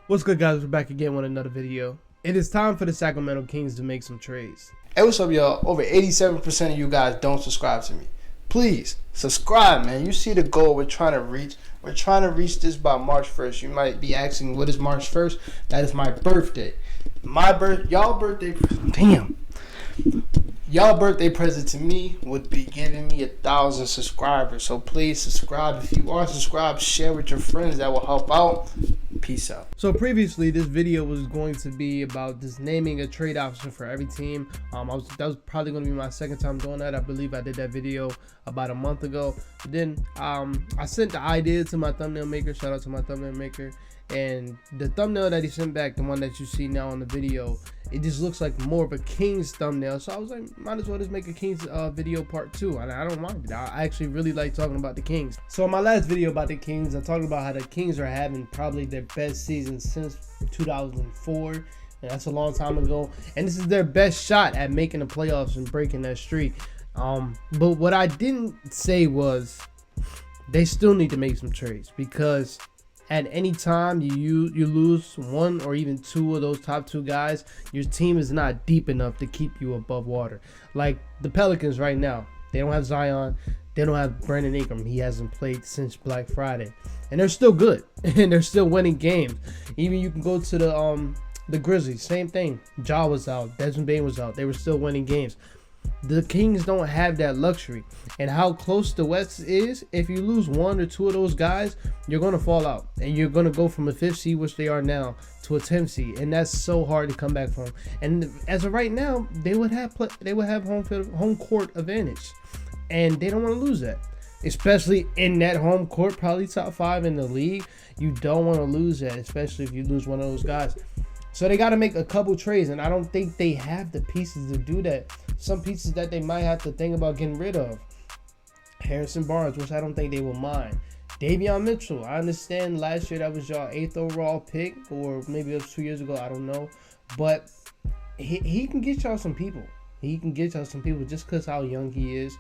What's good, guys? We're back again with another video. It is time for the Sacramento Kings to make some trades. Hey, what's up, y'all? Over 87% of you guys don't subscribe to me. Please subscribe, man. You see the goal we're trying to reach. We're trying to reach this by March 1st. You might be asking, what is March 1st? That is my birthday. Y'all birthday present to me would be giving me 1,000 subscribers. So please subscribe. If you are subscribed, share with your friends. That will help out. Peace out. So previously, this video was going to be about just naming a trade option for every team. That was probably going to be my second time doing that. I believe I did that video about a month ago. But then I sent the idea to my thumbnail maker. Shout out to my thumbnail maker. And the thumbnail that he sent back, the one that you see now on the video, it just looks like more of a Kings thumbnail. So I was like, might as well just make a Kings video part 2. And I don't mind it. I actually really like talking about the Kings. So in my last video about the Kings, I talked about how the Kings are having probably their best season since 2004. And that's a long time ago. And this is their best shot at making the playoffs and breaking that streak. But what I didn't say was they still need to make some trades, because at any time you lose one or even two of those top two guys, your team is not deep enough to keep you above water. Like the Pelicans right now, they don't have Zion, they don't have Brandon Ingram. He hasn't played since Black Friday, and they're still good and they're still winning games. Even you can go to the Grizzlies, same thing. Ja was out, Desmond Bane was out, they were still winning games. The Kings don't have that luxury. And how close the West is, if you lose one or two of those guys, you're going to fall out. And you're going to go from a 5th seed, which they are now, to a 10th seed. And that's so hard to come back from. And as of right now, they would have home court advantage. And they don't want to lose that. Especially in that home court, probably top 5 in the league. You don't want to lose that, especially if you lose one of those guys. So they got to make a couple trades, and I don't think they have the pieces to do that. Some pieces that they might have to think about getting rid of. Harrison Barnes, which I don't think they will mind. Davion Mitchell, I understand last year that was your 8th overall pick, or maybe it was 2 years ago, I don't know. But he can get y'all some people. He can get y'all some people just because how young he is.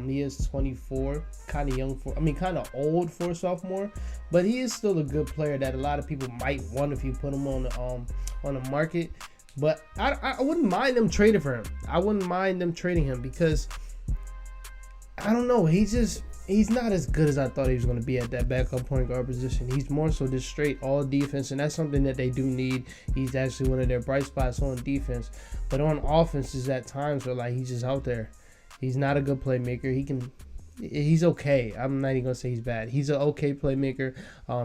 He is 24, kind of old for a sophomore, but he is still a good player that a lot of people might want if you put him on the market. But I wouldn't mind them trading for him. I wouldn't mind them trading him because I don't know. He's not as good as I thought he was going to be at that backup point guard position. He's more so just straight all defense, and that's something that they do need. He's actually one of their bright spots on defense. But on offense is at times where like he's just out there. He's not a good playmaker. He's okay. I'm not even going to say he's bad. He's an okay playmaker.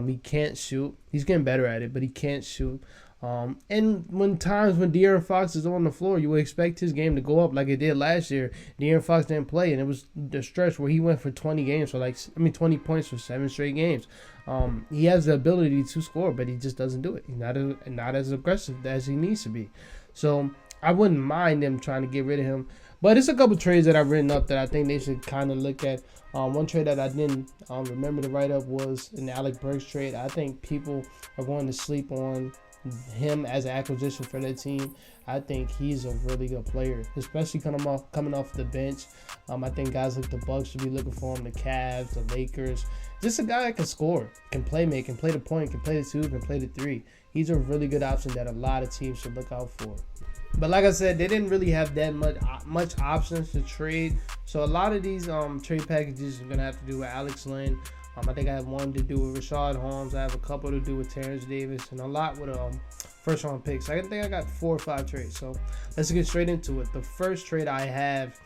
He can't shoot. He's getting better at it, but he can't shoot. And when De'Aaron Fox is on the floor, you would expect his game to go up like it did last year. De'Aaron Fox didn't play, and it was the stretch where he went for 20 points for 7 straight games. He has the ability to score, but he just doesn't do it. He's not as aggressive as he needs to be. So I wouldn't mind them trying to get rid of him. But it's a couple trades that I've written up that I think they should kind of look at. One trade that I didn't remember to write up was an Alec Burks trade. I think people are going to sleep on him as an acquisition for their team. I think he's a really good player, especially coming off the bench. I think guys like the Bucks should be looking for him, the Cavs, the Lakers. Just a guy that can score, can make, can play the point, can play the 2, can play the 3. He's a really good option that a lot of teams should look out for. But like I said, they didn't really have that much options to trade. So a lot of these trade packages are going to have to do with Alex Len. I think I have one to do with Rashad Holmes. I have a couple to do with Terrence Davis, and a lot with first round picks. I think I got 4 or 5 trades. So let's get straight into it. The first trade I have,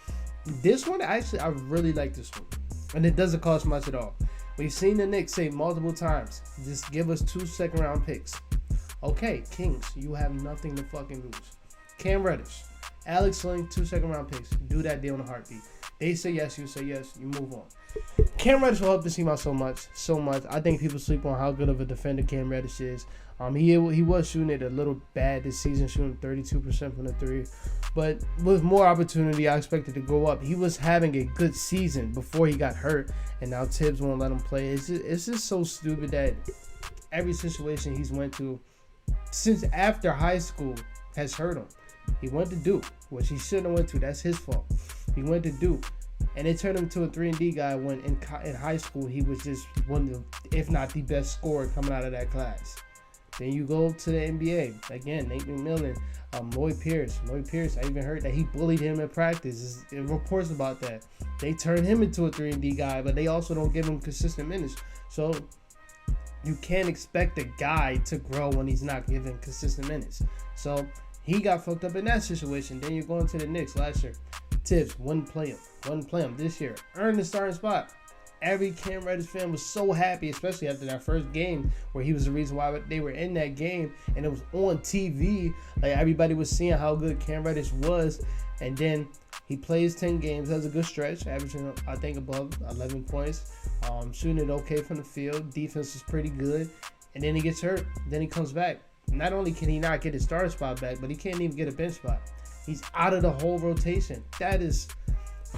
this one actually I really like this one, and it doesn't cost much at all. We've seen the Knicks say multiple times, just give us 2 second round picks. Okay, Kings, you have nothing to fucking lose. Cam Reddish, Alex Len, 2 second round picks. Do that deal in a heartbeat. They say yes, you say yes, you move on. Cam Reddish will help the team out so much. I think people sleep on how good of a defender Cam Reddish is. He was shooting it a little bad this season, shooting 32% from the 3. But with more opportunity, I expected to go up. He was having a good season before he got hurt, and now Tibbs won't let him play. It's just so stupid that every situation he's went to since after high school has hurt him. He went to Duke, which he shouldn't have went to. That's his fault. He went to Duke, and it turned him to a 3-and-D guy when in high school he was just one of the, if not the best scorer coming out of that class. Then you go to the NBA. Again, Nate McMillan, Lloyd Pierce. I even heard that he bullied him in practice. There's reports about that. They turned him into a 3-and-D guy, but they also don't give him consistent minutes. So you can't expect a guy to grow when he's not given consistent minutes. So he got fucked up in that situation. Then you're going to the Knicks last year. Tibbs wouldn't play him this year. Earned the starting spot. Every Cam Reddish fan was so happy, especially after that first game where he was the reason why they were in that game, and it was on TV. Like, everybody was seeing how good Cam Reddish was, and then he plays 10 games, has a good stretch, averaging, I think, above 11 points, shooting it okay from the field. Defense is pretty good, and then he gets hurt. Then he comes back. Not only can he not get his starting spot back, but he can't even get a bench spot. He's out of the whole rotation.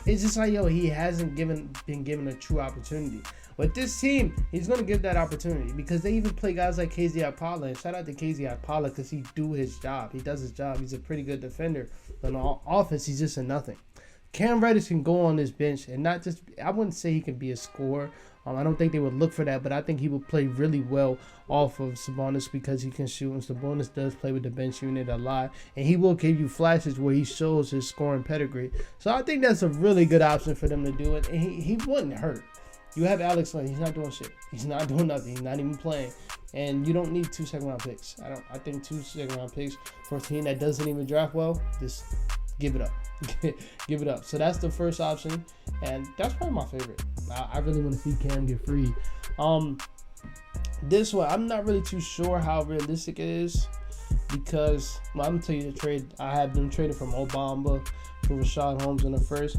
It's just like, he hasn't been given a true opportunity. With this team, he's going to give that opportunity because they even play guys like KZ Okpala. And shout out to KZ Okpala because he do his job. He does his job. He's a pretty good defender. But on offense, he's just a nothing. Cam Reddish can go on this bench and not just, I wouldn't say he can be a scorer. I don't think they would look for that, but I think he would play really well off of Sabonis because he can shoot, and Sabonis does play with the bench unit a lot, and he will give you flashes where he shows his scoring pedigree. So I think that's a really good option for them to do it, and he wouldn't hurt. You have Alex Len. He's not doing shit. He's not doing nothing. He's not even playing. And you don't need 2 second-round picks. I think 2 second-round picks for a team that doesn't even draft well, just give it up. Give it up. So that's the first option, and that's probably my favorite. I really want to see Cam get free. This one, I'm not really too sure how realistic it is because, I'm going to tell you the trade. I have them traded from Mo Bamba for Rashad Holmes in the first.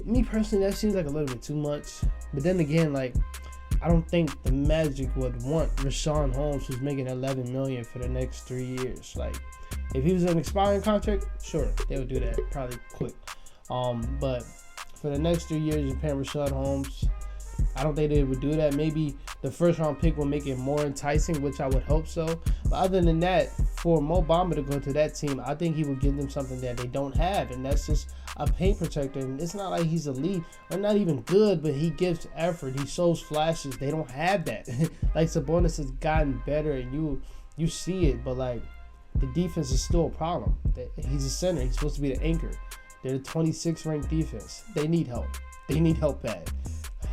Me personally, that seems like a little bit too much. But then again, I don't think the Magic would want Rashawn Holmes, who's making $11 million for the next 3 years. If he was an expiring contract, sure, they would do that probably quick. But for the next 3 years, you're paying Rashad Holmes. I don't think they would do that. Maybe the first round pick will make it more enticing, which I would hope so. But other than that, for Mo Bamba to go to that team, I think he would give them something that they don't have, and that's just a paint protector. And it's not like he's elite or not even good, but he gives effort. He shows flashes. They don't have that. Sabonis has gotten better, and you see it, but the defense is still a problem. He's a center. He's supposed to be the anchor. They're the 26th ranked defense. They need help. They need help bad.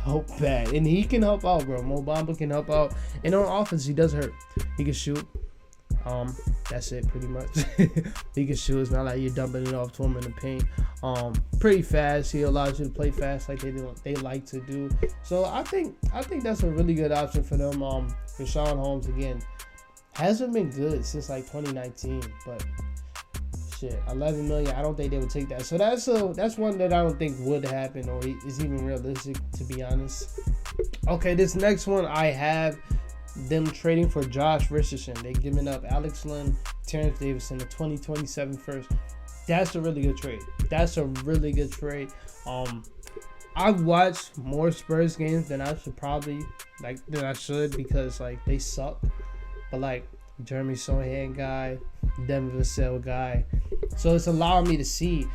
And he can help out, bro. Mo Bamba can help out. And on offense, he does hurt. He can shoot. That's it, pretty much. He can shoot. It's not like you're dumping it off to him in the paint. Pretty fast. He allows you to play fast like they like to do. So I think that's a really good option for them. Rashawn Holmes, again, hasn't been good since 2019, but shit, $11 million. I don't think they would take that. So that's one that I don't think would happen or is even realistic, to be honest. Okay, this next one I have them trading for Josh Richardson. They're giving up Alex Len, Terrence Davis, and the 2027 first. That's a really good trade. I've watched more Spurs games than I should because they suck. But Jeremy Sohan guy, Devin Vassell guy. So it's allowing me to see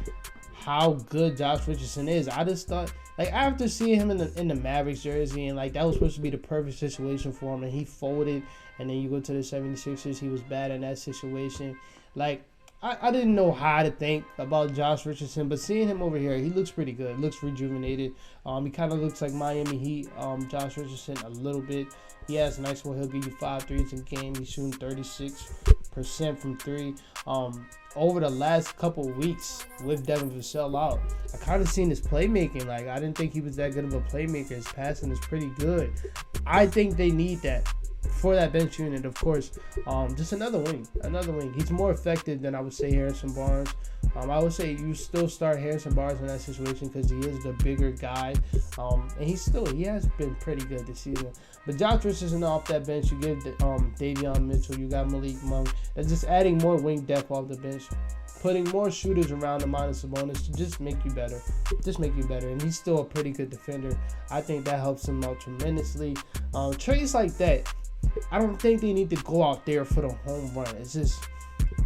how good Josh Richardson is. I just thought, after seeing him in the Mavericks jersey, and that was supposed to be the perfect situation for him, and he folded, and then you go to the 76ers, he was bad in that situation. I didn't know how to think about Josh Richardson, but seeing him over here, he looks pretty good. Looks rejuvenated. He kind of looks like Miami Heat, Josh Richardson, a little bit. He has a nice one. He'll give you 5 threes a game. He's shooting 36% from 3. Over the last couple weeks with Devin Vassell out, I kind of seen his playmaking. I didn't think he was that good of a playmaker. His passing is pretty good. I think they need that for that bench unit, of course. Just another wing. He's more effective than I would say Harrison Barnes. I would say you still start Harrison Barnes in that situation because he is the bigger guy. And he has been pretty good this season. But Josh Richardson off that bench, you give Davion Mitchell, you got Malik Monk. That's just adding more wing depth off the bench, putting more shooters around the minus Sabonis to just make you better. And he's still a pretty good defender. I think that helps him out tremendously. Trades like that, I don't think they need to go out there for the home run. It's just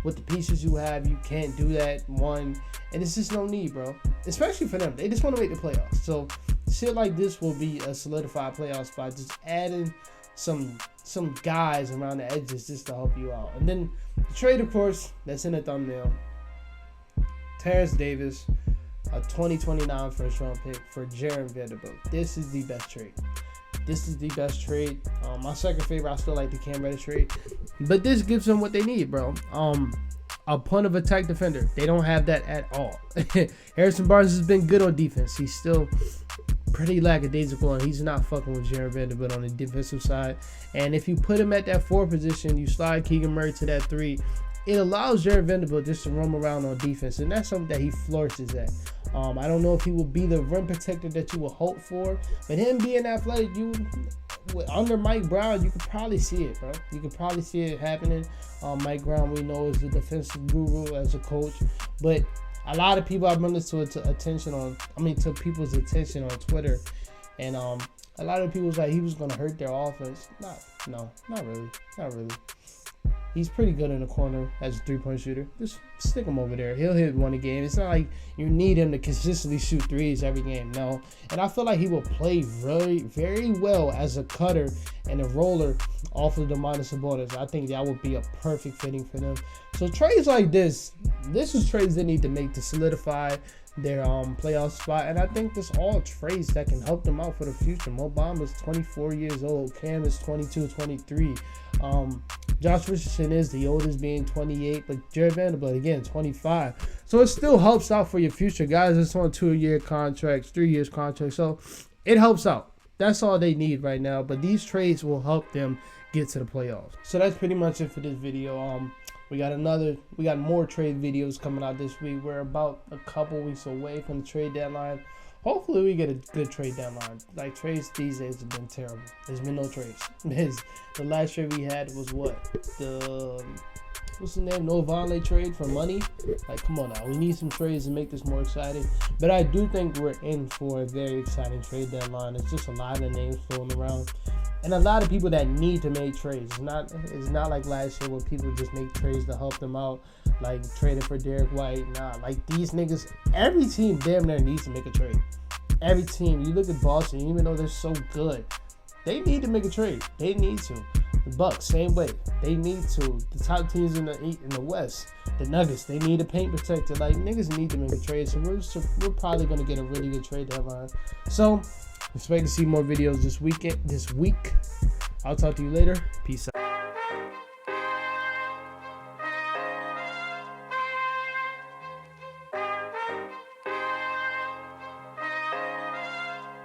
with the pieces you have, you can't do that, one. And it's just no need, bro. Especially for them. They just want to make the playoffs. So shit like this will be a solidified playoff spot. Just adding some some guys around the edges just to help you out. And then the trade, of course, that's in the thumbnail. Terrence Davis, a 2029 first round pick for Jared Vanderbilt. This is the best trade. This is the best trade. My second favorite, I still like the Cam Reddish trade, but this gives them what they need, bro. A point of attack defender. They don't have that at all. Harrison Barnes has been good on defense. He's still pretty lackadaisical, and he's not fucking with Jared Vanderbilt on the defensive side. And if you put him at that 4 position, you slide Keegan Murray to that 3, it allows Jared Vanderbilt just to roam around on defense, and that's something that he flourishes at. I don't know if he will be the rim protector that you would hope for, but him being athletic, under Mike Brown, you could probably see it, bro. You could probably see it happening. Mike Brown, we know, is the defensive guru as a coach, but a lot of people, I've been listening to people's attention on Twitter, and a lot of people was like he was gonna hurt their offense. Not really. He's pretty good in the corner as a 3-point shooter. Just stick him over there. He'll hit one a game. It's not like you need him to consistently shoot threes every game. No. And I feel like he will play very, very well as a cutter and a roller off of Domantas Sabonis. I think that would be a perfect fitting for them. So trades like this is trades they need to make to solidify their playoff spot, and I think this all trades that can help them out for the future. Mo Bamba is 24 years old. Cam is 22, 23. Josh Richardson is the oldest, being 28, but Jared Vanderbilt, again, 25. So it still helps out for your future guys. It's on 2-year contracts, 3 years contracts, so it helps out. That's all they need right now, but these trades will help them get to the playoffs. So that's pretty much it for this video. We got more trade videos coming out this week. We're about a couple weeks away from the trade deadline. Hopefully we get a good trade deadline. Like, trades these days have been terrible. There's been no trades. The last trade we had was what's the name? No Vonleh trade for money. Like, come on now. We need some trades to make this more exciting. But I do think we're in for a very exciting trade deadline. It's just a lot of names floating around, and a lot of people that need to make trades. It's not like last year where people just make trades to help them out, like trading for Derek White. Nah, like these niggas, every team damn near needs to make a trade. Every team. You look at Boston, even though they're so good, they need to make a trade. They need to. The Bucks, same way. They need to. The top teams in the West, the Nuggets, they need a paint protector. Like, niggas need to make a trade. So we're probably gonna get a really good trade deadline. So expect to see more videos this week. I'll talk to you later. Peace out.